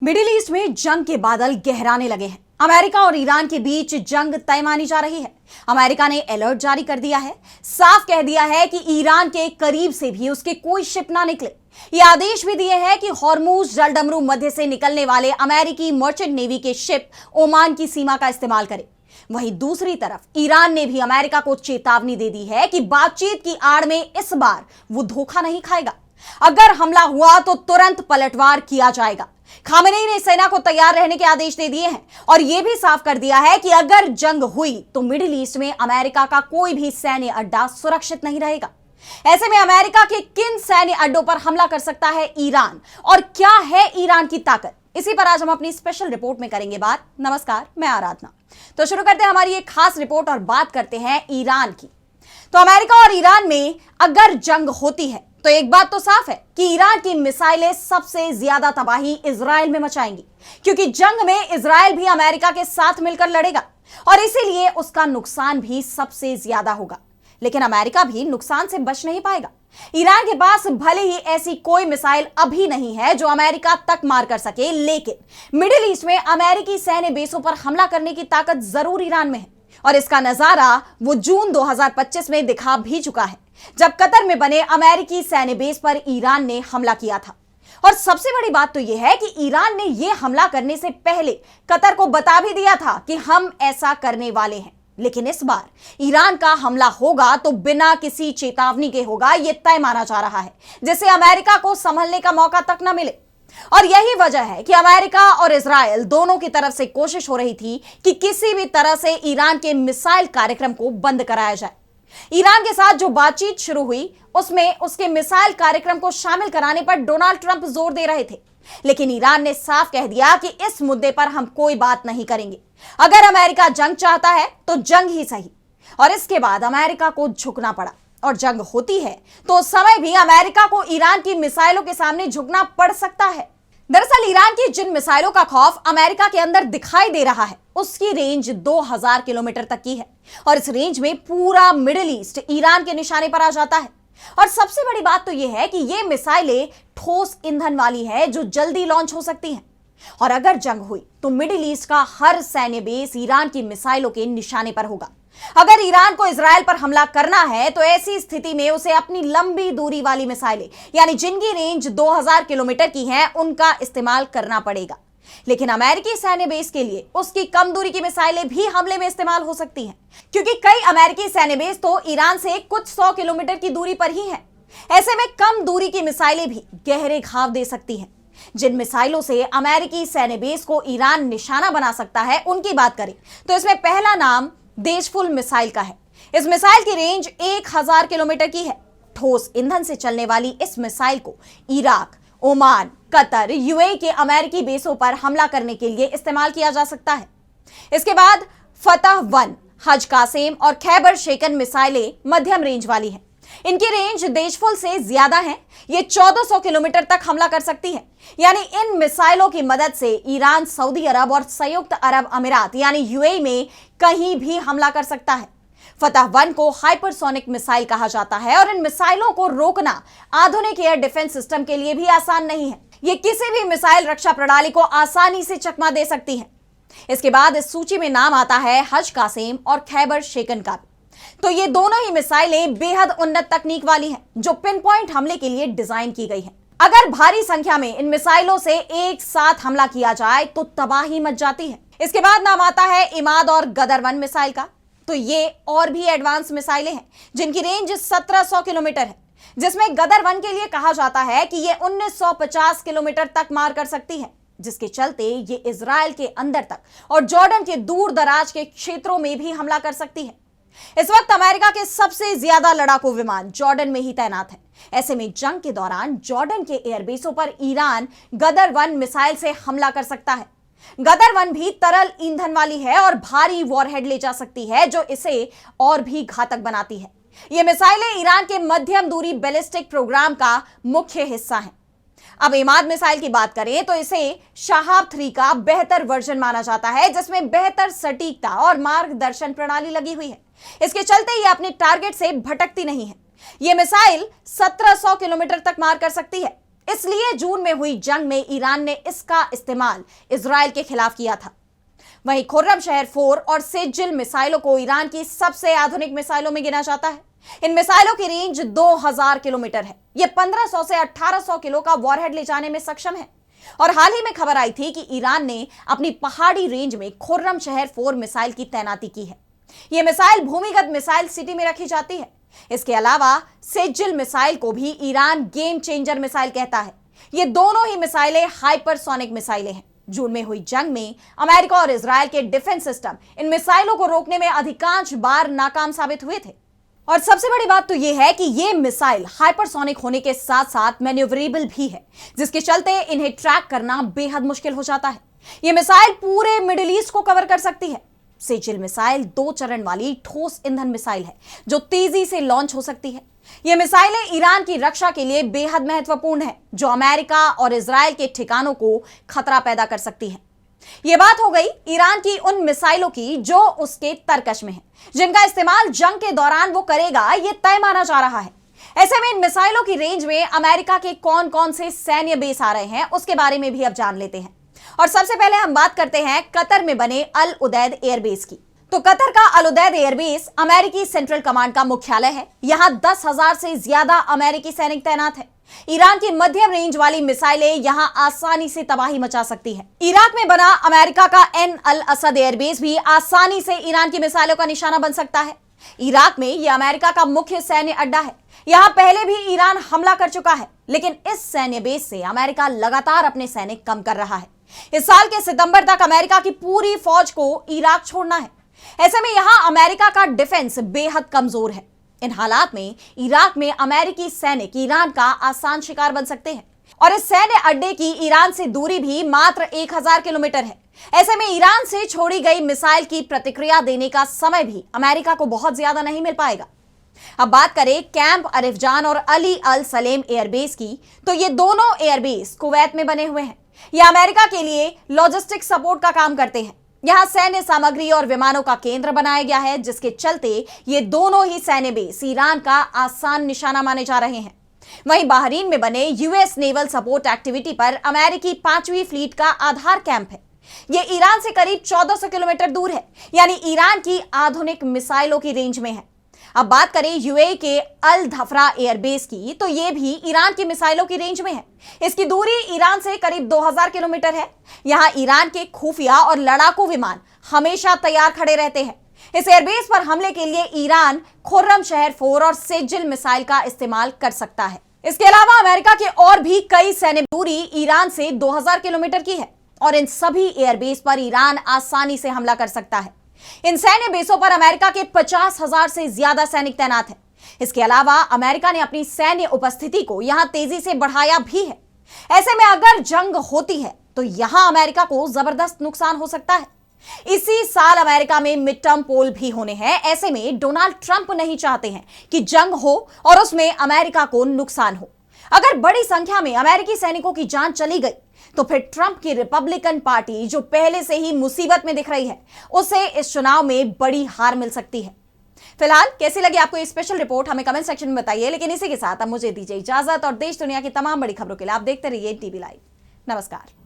Middle east में जंग के बादल गहराने लगे हैं। अमेरिका और ईरान के बीच जंग तय मानी जा रही है। अमेरिका ने अलर्ट जारी कर दिया है, साफ कह दिया है कि ईरान के करीब से भी उसके कोई शिप ना निकले। ये आदेश भी दिए हैं कि हॉर्मुज जलडमरू मध्य से निकलने वाले अमेरिकी मर्चेंट नेवी के शिप ओमान की सीमा का इस्तेमाल करें। वहीं दूसरी तरफ ईरान ने भी अमेरिका को चेतावनी दे दी है कि बातचीत की आड़ में इस बार वो धोखा नहीं खाएगा। अगर हमला हुआ तो तुरंत पलटवार किया जाएगा। खामेनेई ने सेना को तैयार रहने के आदेश दे दिए हैं और यह भी साफ कर दिया है कि अगर जंग हुई तो मिडिल ईस्ट में अमेरिका का कोई भी सैन्य अड्डा सुरक्षित नहीं रहेगा। ऐसे में अमेरिका के किन सैन्य अड्डों पर हमला कर सकता है ईरान और क्या है ईरान की ताकत, इसी पर आज हम अपनी स्पेशल रिपोर्ट में करेंगे बात। नमस्कार, मैं आराधना। तो शुरू करते हैं हमारी एक खास रिपोर्ट और बात करते हैं ईरान की। तो अमेरिका और ईरान में अगर जंग होती है तो एक बात तो साफ है कि ईरान की मिसाइलें सबसे ज्यादा तबाही इजराइल में मचाएंगी, क्योंकि जंग में इजराइल भी अमेरिका के साथ मिलकर लड़ेगा और इसीलिए उसका नुकसान भी सबसे ज्यादा होगा। लेकिन अमेरिका भी नुकसान से बच नहीं पाएगा। ईरान के पास भले ही ऐसी कोई मिसाइल अभी नहीं है जो अमेरिका तक मार कर सके, लेकिन मिडिल ईस्ट में अमेरिकी सैन्य बेसों पर हमला करने की ताकत जरूर ईरान में है और इसका नजारा वो जून 2025 में दिखा भी चुका है, जब कतर में बने अमेरिकी सैन्य बेस पर ईरान ने हमला किया था। और सबसे बड़ी बात तो यह है कि ईरान ने यह हमला करने से पहले कतर को बता भी दिया था कि हम ऐसा करने वाले हैं। लेकिन इस बार ईरान का हमला होगा तो बिना किसी चेतावनी के होगा, यह तय माना जा रहा है, जिससे अमेरिका को संभलने का मौका तक न मिले। और यही वजह है कि अमेरिका और इजराइल दोनों की तरफ से कोशिश हो रही थी कि किसी भी तरह से ईरान के मिसाइल कार्यक्रम को बंद कराया जाए। ईरान के साथ जो बातचीत शुरू हुई उसमें उसके मिसाइल कार्यक्रम को शामिल कराने पर डोनाल्ड ट्रंप जोर दे रहे थे, लेकिन ईरान ने साफ कह दिया कि इस मुद्दे पर हम कोई बात नहीं करेंगे। अगर अमेरिका जंग चाहता है तो जंग ही सही। और इसके बाद अमेरिका को झुकना पड़ा और जंग होती है तो उस समय भी अमेरिका को ईरान की मिसाइलों के सामने झुकना पड़ सकता है। दरअसल ईरान की जिन मिसाइलों का खौफ अमेरिका के अंदर दिखाई दे रहा है उसकी रेंज 2000 किलोमीटर तक की है और इस रेंज में पूरा मिडिल ईस्ट ईरान के निशाने पर आ जाता है। और सबसे बड़ी बात तो यह है कि ये मिसाइलें ठोस ईंधन वाली है जो जल्दी लॉन्च हो सकती हैं और अगर जंग हुई तो मिडिल ईस्ट का हर सैन्य बेस ईरान की मिसाइलों के निशाने पर होगा। अगर ईरान को इजराइल पर हमला करना है तो ऐसी स्थिति में उसे अपनी लंबी दूरी वाली मिसाइलें, यानी जिनकी रेंज 2000 किलोमीटर की है, उनका इस्तेमाल करना पड़ेगा। लेकिन अमेरिकी सैन्य बेस के लिए उसकी कम दूरी की मिसाइलें भी हमले में इस्तेमाल हो सकती हैं, क्योंकि कई अमेरिकी सैन्य बेस तो ईरान से कुछ 100 किलोमीटर की दूरी पर ही हैं। ऐसे में कम दूरी की मिसाइलें भी गहरे घाव दे सकती हैं। जिन मिसाइलों से अमेरिकी सैन्य बेस को ईरान निशाना बना सकता है उनकी बात करें तो इसमें पहला नाम देशफुल मिसाइल का है। इस मिसाइल की रेंज 1000 किलोमीटर की है। ठोस ईंधन से चलने वाली इस मिसाइल को इराक, ओमान, कतर, यूएई के अमेरिकी बेसों पर हमला करने के लिए इस्तेमाल किया जा सकता है। इसके बाद फतह-1, हज कासेम और खैबर शेकन मिसाइलें मध्यम रेंज वाली हैं। इनकी रेंज देशफुल से ज्यादा है, ये 1400 किलोमीटर तक हमला कर सकती है। यानी इन मिसाइलों की मदद से ईरान सऊदी अरब और संयुक्त अरब अमीरात यानी यूएई में कहीं भी हमला कर सकता है। फतह-1 को हाइपरसोनिक मिसाइल कहा जाता है और इन मिसाइलों को रोकना आधुनिक एयर डिफेंस सिस्टम के लिए भी आसान नहीं है। ये किसी भी मिसाइल रक्षा प्रणाली को आसानी से चकमा दे सकती है। इसके बाद इस सूची में नाम आता है हज कासेम और खैबर शेकन का। तो ये दोनों ही मिसाइलें बेहद उन्नत तकनीक वाली हैं, जो पिन पॉइंट हमले के लिए डिजाइन की गई हैं। अगर भारी संख्या में इन मिसाइलों से एक साथ हमला किया जाए तो तबाही मच जाती है। इसके बाद नाम आता है इमाद और गदर-1 मिसाइल का। तो ये और भी एडवांस मिसाइलें हैं जिनकी रेंज 1700 किलोमीटर है, जिसमें गदर-1 के लिए कहा जाता है कि ये 1950 किलोमीटर तक मार कर सकती है, जिसके चलते ये इजराइल के अंदर तक और जॉर्डन के दूर दराज के क्षेत्रों में भी हमला कर सकती है। इस वक्त अमेरिका के सबसे ज्यादा लड़ाकू विमान जॉर्डन में ही तैनात है। ऐसे में जंग के दौरान जॉर्डन के एयरबेसों पर ईरान गदर-1 मिसाइल से हमला कर सकता है। गदर-1 भी तरल ईंधन वाली है और भारी वॉरहेड ले जा सकती है, जो इसे और भी घातक बनाती है। ये मिसाइलें ईरान के मध्यम दूरी बैलिस्टिक प्रोग्राम का मुख्य हिस्सा हैं। अब इमाद मिसाइल की बात करें तो इसे शहाब-3 का बेहतर वर्जन माना जाता है, जिसमें बेहतर सटीकता और मार्गदर्शन प्रणाली लगी हुई है। इसके चलते ये अपने टारगेट से भटकती नहीं है। यह मिसाइल 1700 किलोमीटर तक मार कर सकती है। इसलिए जून में हुई जंग में ईरान ने इसका इस्तेमाल इजराइल के खिलाफ किया था। वहीं खुर्रमशहर 4 और सेजिल मिसाइलों को ईरान की सबसे आधुनिक मिसाइलों में गिना जाता है। इन मिसाइलों की रेंज 2000 किलोमीटर है। ये 1500 से 1800 किलो का वॉरहेड ले जाने में सक्षम है। और हाल ही में खबर आई थी कि ईरान ने अपनी पहाड़ी रेंज में खुर्रमशहर 4 मिसाइल की तैनाती की है। यह मिसाइल भूमिगत मिसाइल सिटी में रखी जाती है। इसके अलावा सेजिल मिसाइल को भी ईरान गेम चेंजर मिसाइल कहता है। ये दोनों ही मिसाइलें हाइपरसोनिक मिसाइलें हैं। जून में हुई जंग में अमेरिका और इजराइल के डिफेंस सिस्टम इन मिसाइलों को रोकने में अधिकांश बार नाकाम साबित हुए थे। और सबसे बड़ी बात तो यह है कि ये मिसाइल हाइपरसोनिक होने के साथ साथ मैन्यूवरेबल भी है, जिसके चलते इन्हें ट्रैक करना बेहद मुश्किल हो जाता है। यह मिसाइल पूरे मिडिल ईस्ट को कवर कर सकती है। सेजिल मिसाइल 2 चरण वाली ठोस ईंधन मिसाइल है जो तेजी से लॉन्च हो सकती है। यह मिसाइलें ईरान की रक्षा के लिए बेहद महत्वपूर्ण है, जो अमेरिका और इजराइल के ठिकानों को खतरा पैदा कर सकती है। यह बात हो गई ईरान की उन मिसाइलों की जो उसके तरकश में है, जिनका इस्तेमाल जंग के दौरान वो करेगा, यह तय माना जा रहा है। ऐसे में इन मिसाइलों की रेंज में अमेरिका के कौन कौन से सैन्य बेस आ रहे हैं, उसके बारे में भी अब जान लेते हैं। और सबसे पहले हम बात करते हैं कतर में बने अल उदैद एयरबेस की। तो कतर का अल उदैद एयरबेस अमेरिकी सेंट्रल कमांड का मुख्यालय है। यहां 10,000 से ज्यादा अमेरिकी सैनिक तैनात हैं। ईरान की मध्यम रेंज वाली मिसाइलें यहां आसानी से तबाही मचा सकती हैं। इराक में बना अमेरिका का एन अल असद एयरबेस भी आसानी से ईरान की मिसाइलों का निशाना बन सकता है। इराक में यह अमेरिका का मुख्य सैन्य अड्डा है। यहां पहले भी ईरान हमला कर चुका है, लेकिन इस सैन्य बेस से अमेरिका लगातार अपने सैनिक कम कर रहा है। इस साल के सितंबर तक अमेरिका की पूरी फौज को इराक छोड़ना है। ऐसे में यहां अमेरिका का डिफेंस बेहद कमजोर है। इन हालात में इराक में अमेरिकी सैनिक ईरान का आसान शिकार बन सकते हैं। और इस सैन्य अड्डे की ईरान से दूरी भी मात्र 1000 किलोमीटर है। ऐसे में ईरान से छोड़ी गई मिसाइल की प्रतिक्रिया देने का समय भी अमेरिका को बहुत ज्यादा नहीं मिल पाएगा। अब बात करें कैंप अरिफजान और अली अल सलेम एयरबेस की, तो ये दोनों एयरबेस कुवैत में बने हुए हैं। यह अमेरिका के लिए लॉजिस्टिक सपोर्ट का काम करते हैं। यहां सैन्य सामग्री और विमानों का केंद्र बनाया गया है, जिसके चलते ये दोनों ही सैन्य बेस ईरान का आसान निशाना माने जा रहे हैं। वहीं बहरीन में बने यूएस नेवल सपोर्ट एक्टिविटी पर अमेरिकी 5वीं फ्लीट का आधार कैंप है। यह ईरान से करीब 1400 किलोमीटर दूर है, यानी ईरान की आधुनिक मिसाइलों की रेंज में है। अब बात करें यूएई के अल धफरा एयरबेस की, तो यह भी ईरान की मिसाइलों की रेंज में है। इसकी दूरी ईरान से करीब 2000 किलोमीटर है। यहां ईरान के खुफिया और लड़ाकू विमान हमेशा तैयार खड़े रहते हैं। इस एयरबेस पर हमले के लिए ईरान खुर्रमशहर 4 और सेजिल मिसाइल का इस्तेमाल कर सकता है। इसके अलावा अमेरिका के और भी कई सैन्य दूरी ईरान से 2000 किलोमीटर की है और इन सभी एयरबेस पर ईरान आसानी से हमला कर सकता है। इन सैन्य बेसों पर अमेरिका के 50,000 से ज्यादा सैनिक तैनात हैं। इसके अलावा अमेरिका ने अपनी सैन्य उपस्थिति को यहां तेजी से बढ़ाया भी है। ऐसे में अगर जंग होती है तो यहां अमेरिका को जबरदस्त नुकसान हो सकता है। इसी साल अमेरिका में मिड टर्म पोल भी होने हैं। ऐसे में डोनाल्ड ट्रंप नहीं चाहते हैं कि जंग हो और उसमें अमेरिका को नुकसान हो। अगर बड़ी संख्या में अमेरिकी सैनिकों की जान चली गई तो फिर ट्रंप की रिपब्लिकन पार्टी, जो पहले से ही मुसीबत में दिख रही है, उसे इस चुनाव में बड़ी हार मिल सकती है। फिलहाल कैसी लगी आपको ये स्पेशल रिपोर्ट, हमें कमेंट सेक्शन में बताइए। लेकिन इसी के साथ अब मुझे दीजिए इजाजत और देश दुनिया की तमाम बड़ी खबरों के लिए आप देखते रहिए टीवी लाइव। नमस्कार।